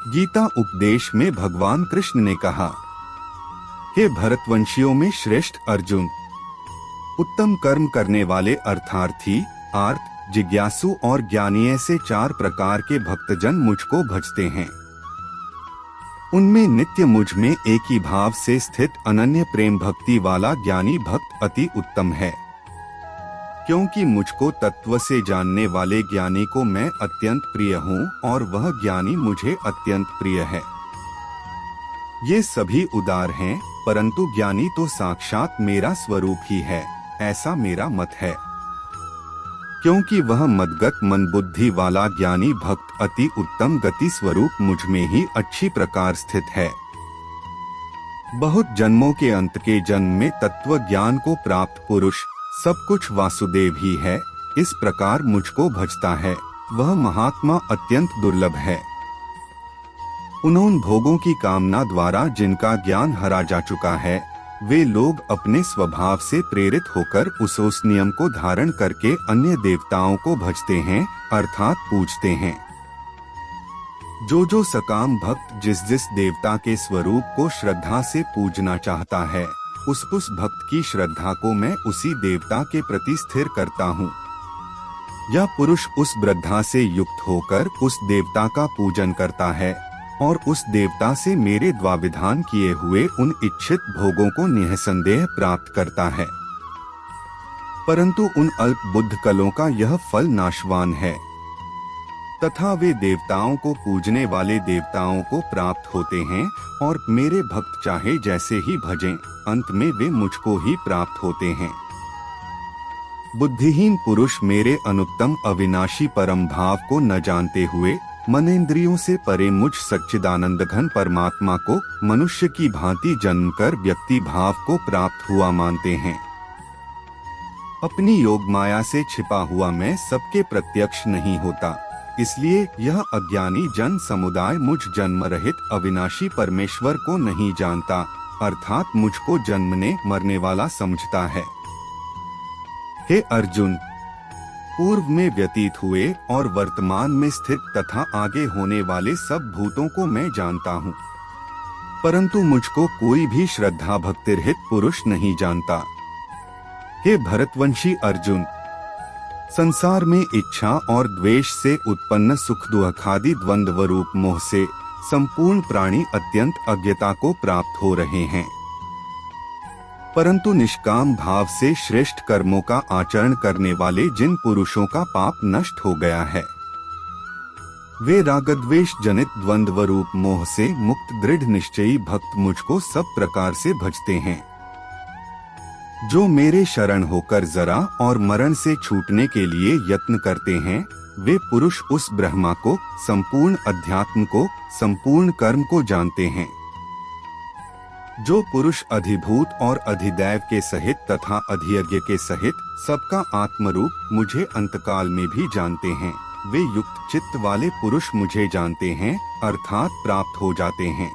गीता उपदेश में भगवान कृष्ण ने कहा, हे भरतवंशियों में श्रेष्ठ अर्जुन, उत्तम कर्म करने वाले अर्थार्थी, आर्त, जिज्ञासु और ज्ञानी ऐसे 4 प्रकार के भक्तजन मुझको भजते हैं। उनमें नित्य मुझ में एक ही भाव से स्थित अनन्य प्रेम भक्ति वाला ज्ञानी भक्त अति उत्तम है, क्योंकि मुझको तत्व से जानने वाले ज्ञानी को मैं अत्यंत प्रिय हूँ और वह ज्ञानी मुझे अत्यंत प्रिय है। ये सभी उदार हैं, परंतु ज्ञानी तो साक्षात मेरा स्वरूप ही है, ऐसा मेरा मत है। क्योंकि वह मदगत मन बुद्धि वाला ज्ञानी भक्त अति उत्तम गति स्वरूप मुझ में ही अच्छी प्रकार स्थित है। बहुत जन्मों के अंत के जन्म में तत्व ज्ञान को प्राप्त पुरुष सब कुछ वासुदेव ही है, इस प्रकार मुझको भजता है, वह महात्मा अत्यंत दुर्लभ है। उन्होंने भोगों की कामना द्वारा जिनका ज्ञान हरा जा चुका है, वे लोग अपने स्वभाव से प्रेरित होकर उस नियम को धारण करके अन्य देवताओं को भजते हैं, अर्थात पूजते हैं। जो सकाम भक्त जिस देवता के स्वरूप को श्रद्धा से पूजना चाहता है, उस भक्त की श्रद्धा को मैं उसी देवता के प्रति स्थिर करता हूँ। यह पुरुष उस श्रद्धा से युक्त होकर उस देवता का पूजन करता है और उस देवता से मेरे द्वाविधान किए हुए उन इच्छित भोगों को निःसंदेह प्राप्त करता है। परंतु उन अल्प बुद्ध कलों का यह फल नाशवान है, तथा वे देवताओं को पूजने वाले देवताओं को प्राप्त होते हैं और मेरे भक्त चाहे जैसे ही भजें, अंत में वे मुझको ही प्राप्त होते हैं। बुद्धिहीन पुरुष मेरे अनुत्तम अविनाशी परम भाव को न जानते हुए मनेंद्रियों से परे मुझ सच्चिदानंद घन परमात्मा को मनुष्य की भांति जन्मकर व्यक्ति भाव को प्राप्त हुआ मानते हैं। अपनी योग माया से छिपा हुआ मैं सबके प्रत्यक्ष नहीं होता, इसलिए यह अज्ञानी जन समुदाय मुझ जन्म रहित अविनाशी परमेश्वर को नहीं जानता, अर्थात मुझको जन्मने मरने वाला समझता है। हे अर्जुन, पूर्व में व्यतीत हुए और वर्तमान में स्थित तथा आगे होने वाले सब भूतों को मैं जानता हूँ, परंतु मुझको कोई भी श्रद्धा भक्ति रहित पुरुष नहीं जानता। हे भरतवंशी अर्जुन, संसार में इच्छा और द्वेष से उत्पन्न सुख दुखादि द्वंद्व रूप मोह से संपूर्ण प्राणी अत्यंत अज्ञता को प्राप्त हो रहे हैं, परंतु निष्काम भाव से श्रेष्ठ कर्मों का आचरण करने वाले जिन पुरुषों का पाप नष्ट हो गया है, वे रागद्वेष जनित द्वंद्व रूप मोह से मुक्त दृढ़ निश्चयी भक्त मुझको सब प्रकार से भजते हैं। जो मेरे शरण होकर जरा और मरण से छूटने के लिए यत्न करते हैं, वे पुरुष उस ब्रह्मा को, संपूर्ण अध्यात्म को, संपूर्ण कर्म को जानते हैं। जो पुरुष अधिभूत और अधिदैव के सहित तथा अधियज्ञ के सहित सबका आत्मरूप मुझे अंतकाल में भी जानते हैं, वे युक्त चित्त वाले पुरुष मुझे जानते हैं, अर्थात प्राप्त हो जाते हैं।